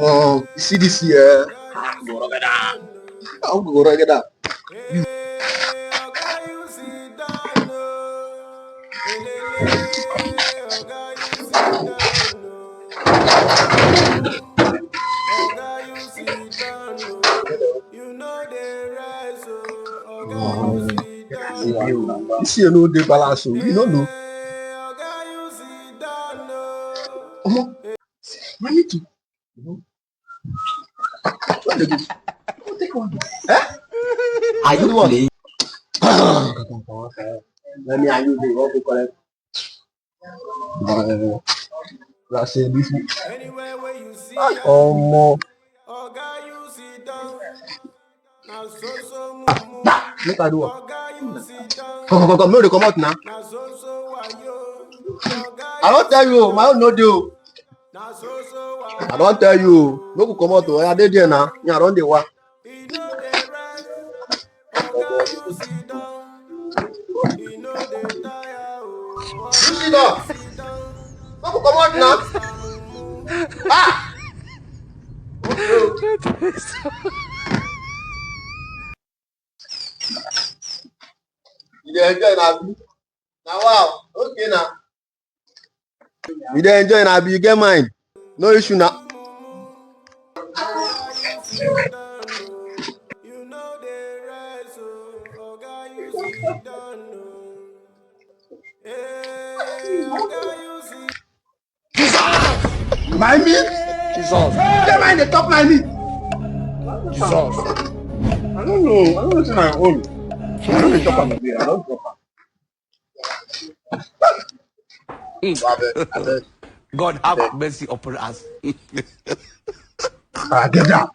You see this here? Go rub it down. I'll go rub it down. You see, you know the balance, so you don't know. I need to. What they do? Don't take one. Eh? Are you playing? Let me and you be what we collect. I say this. Oh, more. Look at what. Come, no, they come out now. I don't tell you, my own no deal. I don't tell you. No go come out. I did there now. Yeah, I don't do what. You see that? No go come out now. Ah! You dey enjoy na abi? Na wow. Okay na. You dey enjoy na abi? You get mind? No issue na. My meat? Jesus. Get mind dey top my meat. Jesus. I don't know. I don't know wetin I own. I don't dey chop am again. I don't chop am. Abeg. God have mercy upon us. I get that.